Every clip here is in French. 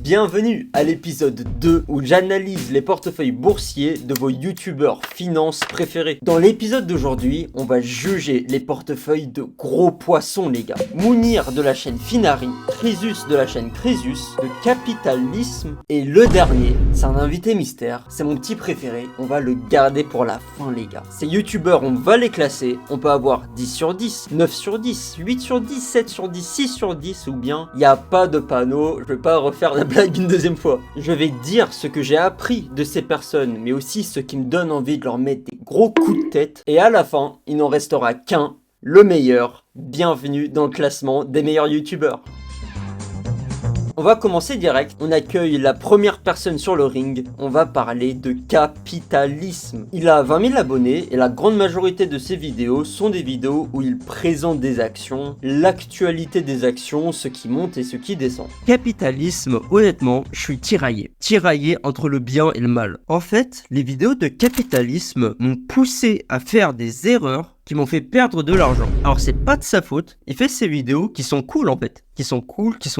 Bienvenue à l'épisode 2 où j'analyse les portefeuilles boursiers de vos youtubeurs finance préférés. Dans l'épisode d'aujourd'hui, on va juger les portefeuilles de gros poissons les gars. Mounir de la chaîne Finari, Crésus de la chaîne Crésus, de Capitalisme et le dernier, c'est un invité mystère, c'est mon petit préféré, on va le garder pour la fin les gars. Ces youtubeurs, on va les classer, on peut avoir 10 sur 10, 9 sur 10, 8 sur 10, 7 sur 10, 6 sur 10 ou bien il n'y a pas de panneau, je vais pas refaire la blague une deuxième fois. Je vais dire ce que j'ai appris de ces personnes, mais aussi ce qui me donne envie de leur mettre des gros coups de tête. Et à la fin, il n'en restera qu'un, le meilleur. Bienvenue dans le classement des meilleurs youtubeurs. On va commencer direct, on accueille la première personne sur le ring, on va parler de Capitalisme. Il a 20 000 abonnés et la grande majorité de ses vidéos sont des vidéos où il présente des actions, l'actualité des actions, ce qui monte et ce qui descend. Capitalisme, honnêtement, je suis tiraillé entre le bien et le mal. En fait, les vidéos de Capitalisme m'ont poussé à faire des erreurs qui m'ont fait perdre de l'argent. Alors c'est pas de sa faute, il fait ces vidéos qui sont cool en fait, qui sont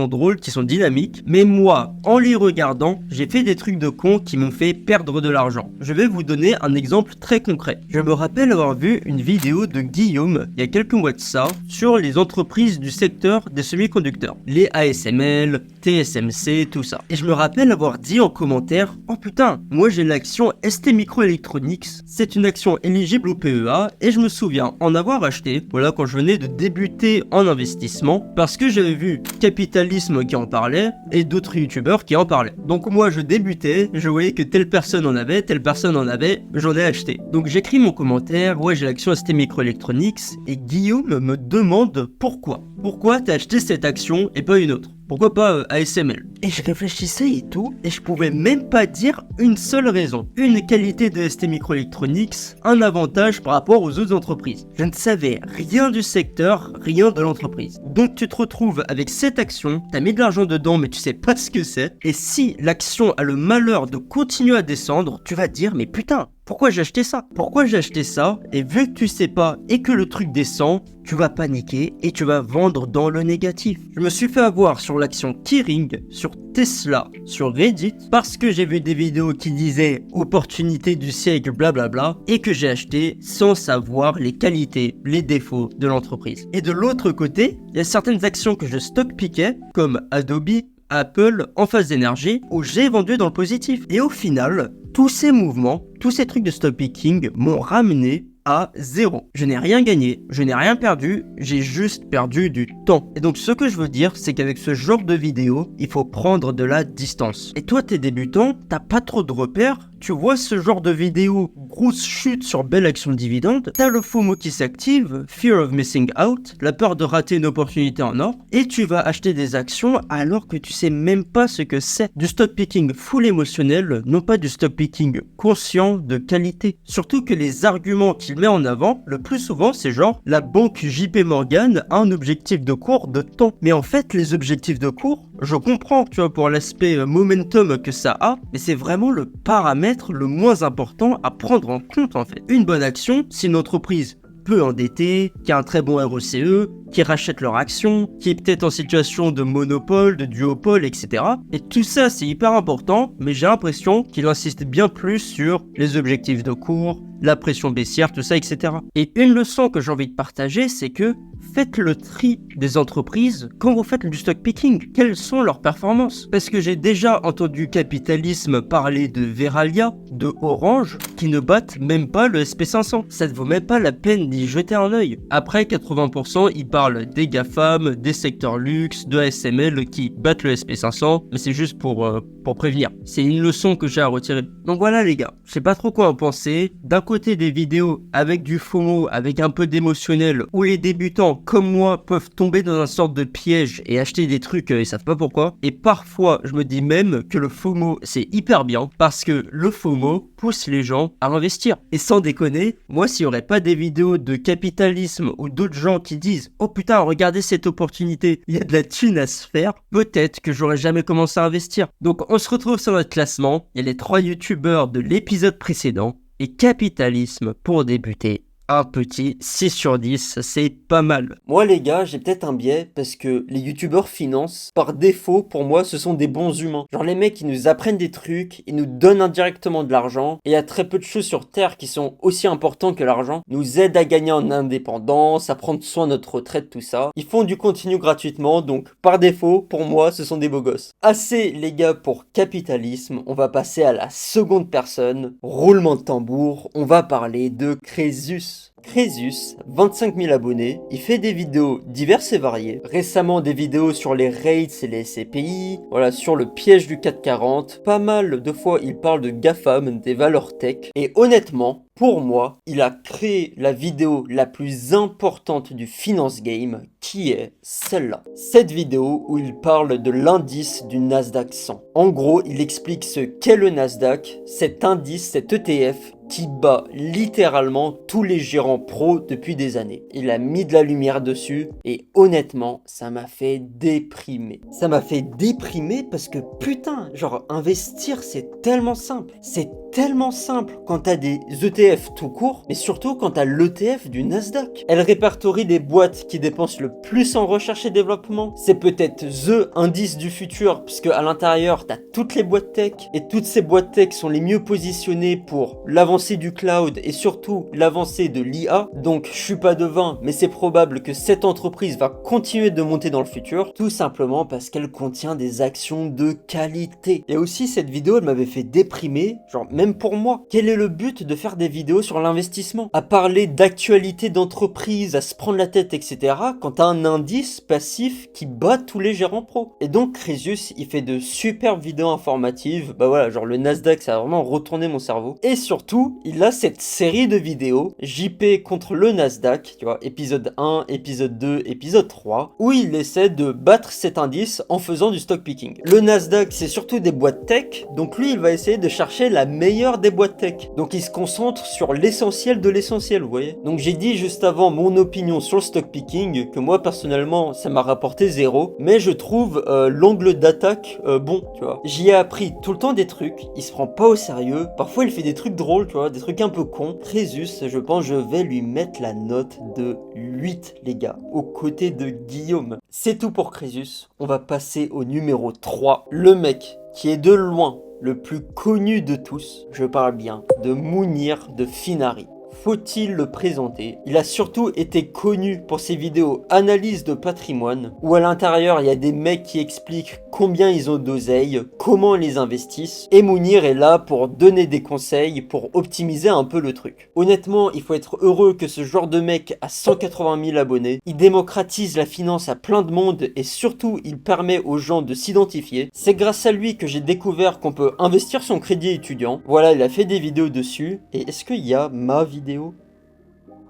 drôles, qui sont dynamiques, mais moi, en les regardant, j'ai fait des trucs de con qui m'ont fait perdre de l'argent. Je vais vous donner un exemple très concret. Je me rappelle avoir vu une vidéo de Guillaume, il y a quelques mois de ça, sur les entreprises du secteur des semi-conducteurs, les ASML, TSMC, tout ça. Et je me rappelle avoir dit en commentaire, oh putain, moi j'ai l'action ST Microelectronics, c'est une action éligible au PEA, et je me souviens en avoir acheté, voilà, quand je venais de débuter en investissement, parce que j'avais vu Capitalisme qui en parlait et d'autres youtubeurs qui en parlaient. Donc moi je débutais, je voyais que telle personne en avait, j'en ai acheté. Donc j'écris mon commentaire, ouais j'ai l'action ST Microelectronics, et Guillaume me demande pourquoi. Pourquoi t'as acheté cette action et pas une autre? Pourquoi pas ASML? Et je réfléchissais et tout, et je pouvais même pas dire une seule raison. Une qualité de ST Microelectronics, un avantage par rapport aux autres entreprises. Je ne savais rien du secteur, rien de l'entreprise. Donc tu te retrouves avec cette action, t'as mis de l'argent dedans mais tu sais pas ce que c'est, et si l'action a le malheur de continuer à descendre, tu vas te dire mais putain, pourquoi j'ai acheté ça? Pourquoi j'ai acheté ça? Et vu que tu sais pas et que le truc descend, tu vas paniquer et tu vas vendre dans le négatif. Je me suis fait avoir sur l'action Kering, sur Tesla, sur Reddit, parce que j'ai vu des vidéos qui disaient opportunité du siècle, blablabla, et que j'ai acheté sans savoir les qualités, les défauts de l'entreprise. Et de l'autre côté, il y a certaines actions que je stock-piquais, comme Adobe, Apple, en phase d'énergie, où j'ai vendu dans le positif. Et au final, tous ces mouvements, tous ces trucs de stock picking m'ont ramené à zéro. Je n'ai rien gagné, je n'ai rien perdu, j'ai juste perdu du temps. Et donc ce que je veux dire, c'est qu'avec ce genre de vidéo, il faut prendre de la distance. Et toi t'es débutant, t'as pas trop de repères, tu vois ce genre de vidéo, grosse chute sur belle action de dividende, t'as le FOMO qui s'active, Fear of Missing Out, la peur de rater une opportunité en or, et tu vas acheter des actions alors que tu sais même pas ce que c'est. Du stock picking full émotionnel, non pas du stock picking conscient de qualité. Surtout que les arguments qu'il met en avant, le plus souvent c'est genre, la banque JP Morgan a un objectif de cours de temps. Mais en fait, les objectifs de cours, je comprends, tu vois, pour l'aspect momentum que ça a, mais c'est vraiment le paramètre le moins important à prendre en compte en fait. Une bonne action, si une entreprise peu endettée, qui a un très bon ROCE, qui rachète leurs actions, qui est peut-être en situation de monopole, de duopole, etc. Et tout ça c'est hyper important, mais j'ai l'impression qu'il insiste bien plus sur les objectifs de cours, la pression baissière, tout ça, etc. Et une leçon que j'ai envie de partager, c'est que faites le tri des entreprises quand vous faites du stock picking. Quelles sont leurs performances? Parce que j'ai déjà entendu Capitalisme parler de Verallia, de Orange, qui ne battent même pas le SP500. Ça ne vaut même pas la peine d'y jeter un œil. Après, 80%, ils parlent des GAFAM, des secteurs luxe, de ASML qui battent le SP500, mais c'est juste pour prévenir. C'est une leçon que j'ai à retirer. Donc voilà les gars, je sais pas trop quoi en penser. D'un côté des vidéos avec du FOMO, avec un peu d'émotionnel, où les débutants comme moi peuvent tomber dans un sorte de piège et acheter des trucs ils savent pas pourquoi. Et parfois je me dis même que le FOMO c'est hyper bien parce que le FOMO pousse les gens à investir. Et sans déconner, moi s'il y aurait pas des vidéos de Capitalisme ou d'autres gens qui disent oh putain regardez cette opportunité, il y a de la thune à se faire, peut-être que j'aurais jamais commencé à investir. Donc on se retrouve sur notre classement, il y a les 3 youtubeurs de l'épisode précédent et Capitalisme pour débuter un petit 6 sur 10, c'est pas mal. Moi les gars, j'ai peut-être un biais parce que les youtubeurs finance, par défaut, pour moi, ce sont des bons humains. Genre les mecs, ils nous apprennent des trucs, ils nous donnent indirectement de l'argent, et il y a très peu de choses sur Terre qui sont aussi importantes que l'argent, nous aident à gagner en indépendance, à prendre soin de notre retraite, tout ça. Ils font du contenu gratuitement, donc par défaut, pour moi, ce sont des beaux gosses. Assez les gars pour capitalisme, on va passer à la seconde personne, roulement de tambour, on va parler de Crésus. Crésus, 25 000 abonnés, il fait des vidéos diverses et variées. Récemment des vidéos sur les rates et les SCPI, voilà, sur le piège du 440. Pas mal de fois il parle de GAFAM, des valeurs tech. Et honnêtement, pour moi, il a créé la vidéo la plus importante du finance game, qui est celle-là. Cette vidéo où il parle de l'indice du Nasdaq 100. En gros, il explique ce qu'est le Nasdaq, cet indice, cet ETF, qui bat littéralement tous les gérants pro depuis des années. Il a mis de la lumière dessus et honnêtement, ça m'a fait déprimer. Ça m'a fait déprimer parce que putain, genre investir c'est tellement simple. C'est tellement simple quand t'as des ETF tout court, mais surtout quand t'as l'ETF du Nasdaq. Elle répertorie des boîtes qui dépensent le plus en recherche et développement. C'est peut-être THE indice du futur, puisque à l'intérieur t'as toutes les boîtes tech, et toutes ces boîtes tech sont les mieux positionnées pour l'avancée du cloud et surtout l'avancée de l'IA. Donc je suis pas devin, mais c'est probable que cette entreprise va continuer de monter dans le futur, tout simplement parce qu'elle contient des actions de qualité. Et aussi cette vidéo elle m'avait fait déprimer, genre même pour moi. Quel est le but de faire des vidéos sur l'investissement? À parler d'actualité d'entreprise, à se prendre la tête, etc. quand t'as un indice passif qui bat tous les gérants pro. Et donc Crésus, il fait de superbes vidéos informatives. Bah voilà, genre le Nasdaq, ça a vraiment retourné mon cerveau. Et surtout, il a cette série de vidéos, JP contre le Nasdaq, tu vois, épisode 1, épisode 2, épisode 3, où il essaie de battre cet indice en faisant du stock picking. Le Nasdaq, c'est surtout des boîtes tech, donc lui, il va essayer de chercher la meilleure des boîtes tech. Donc il se concentre sur l'essentiel de l'essentiel, vous voyez. Donc j'ai dit juste avant mon opinion sur le stock picking, que moi personnellement, ça m'a rapporté 0, mais je trouve l'angle d'attaque bon, tu vois. J'y ai appris tout le temps des trucs, il se prend pas au sérieux, parfois il fait des trucs drôles, tu vois, des trucs un peu cons. Crésus, je pense je vais lui mettre la note de 8, les gars, aux côtés de Guillaume. C'est tout pour Crésus, on va passer au numéro 3, le mec qui est de loin le plus connu de tous, je parle bien de Mounir de Finari. Faut-il le présenter? Il a surtout été connu pour ses vidéos analyse de patrimoine, où à l'intérieur il y a des mecs qui expliquent combien ils ont d'oseille, comment ils les investissent, et Mounir est là pour donner des conseils pour optimiser un peu le truc. Honnêtement, il faut être heureux que ce genre de mec a 180 000 abonnés, il démocratise la finance à plein de monde et surtout il permet aux gens de s'identifier. C'est grâce à lui que j'ai découvert qu'on peut investir son crédit étudiant. Voilà, il a fait des vidéos dessus, et est-ce qu'il y a ma vidéo?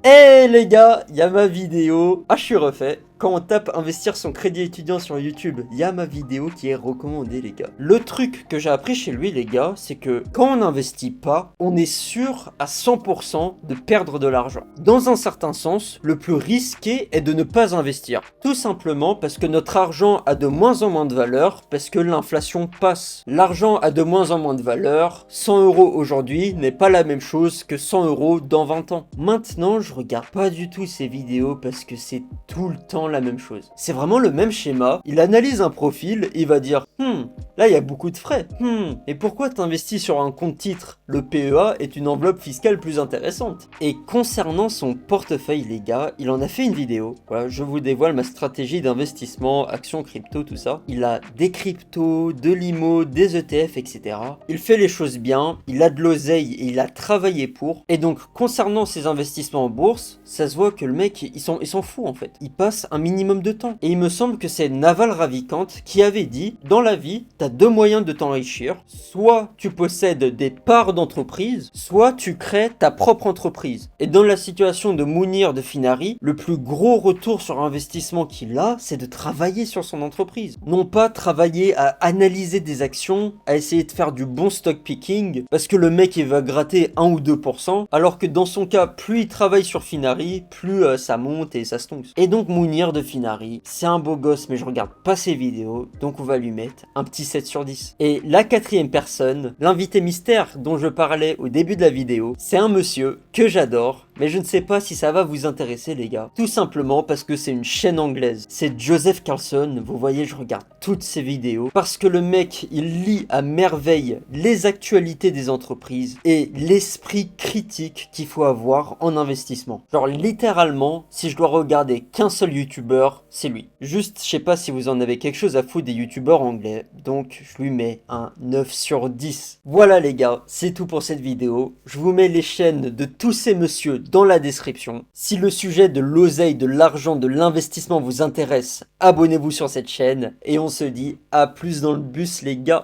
Eh les gars, il y a ma vidéo. Ah, je suis refait. Quand on tape investir son crédit étudiant sur YouTube, il y a ma vidéo qui est recommandée, les gars. Le truc que j'ai appris chez lui, les gars, c'est que quand on n'investit pas, on est sûr à 100% de perdre de l'argent. Dans un certain sens, le plus risqué est de ne pas investir. Tout simplement parce que notre argent a de moins en moins de valeur, parce que l'inflation passe. L'argent a de moins en moins de valeur. 100 € aujourd'hui n'est pas la même chose que 100 € dans 20 ans. Maintenant, je regarde pas du tout ces vidéos parce que c'est tout le temps la même chose. C'est vraiment le même schéma. Il analyse un profil et il va dire là il y a beaucoup de frais. Et pourquoi t'investis sur un compte titre? Le PEA est une enveloppe fiscale plus intéressante. Et concernant son portefeuille, les gars, il en a fait une vidéo. Voilà, je vous dévoile ma stratégie d'investissement, actions, crypto, tout ça. Il a des cryptos, de l'IMO, des ETF, etc. Il fait les choses bien, il a de l'oseille et il a travaillé pour. Et donc concernant ses investissements en bourse, ça se voit que le mec, il s'en fout en fait. Il passe un minimum de temps. Et il me semble que c'est Naval Ravikant qui avait dit, dans la vie, t'as deux moyens de t'enrichir. Soit tu possèdes des parts d'entreprise, soit tu crées ta propre entreprise. Et dans la situation de Mounir de Finari, le plus gros retour sur investissement qu'il a, c'est de travailler sur son entreprise. Non pas travailler à analyser des actions, à essayer de faire du bon stock picking, parce que le mec il va gratter 1 ou 2%, alors que dans son cas, plus il travaille sur Finari, plus ça monte et ça stonks. Et donc Mounir Nir de Finari. C'est un beau gosse, mais je regarde pas ses vidéos, donc on va lui mettre un petit 7 sur 10. Et la quatrième personne, l'invité mystère dont je parlais au début de la vidéo, c'est un monsieur que j'adore, mais je ne sais pas si ça va vous intéresser les gars. Tout simplement parce que c'est une chaîne anglaise. C'est Joseph Carlson, vous voyez je regarde toutes ses vidéos, parce que le mec il lit à merveille les actualités des entreprises et l'esprit critique qu'il faut avoir en investissement. Genre littéralement, si je dois regarder qu'un seul youtubeur, c'est lui. Juste, je sais pas si vous en avez quelque chose à foutre des youtubeurs anglais, donc je lui mets un 9 sur 10. Voilà les gars, c'est tout pour cette vidéo. Je vous mets les chaînes de tous ces messieurs dans la description. Si le sujet de l'oseille, de l'argent, de l'investissement vous intéresse, abonnez-vous sur cette chaîne et on se dit à plus dans le bus les gars.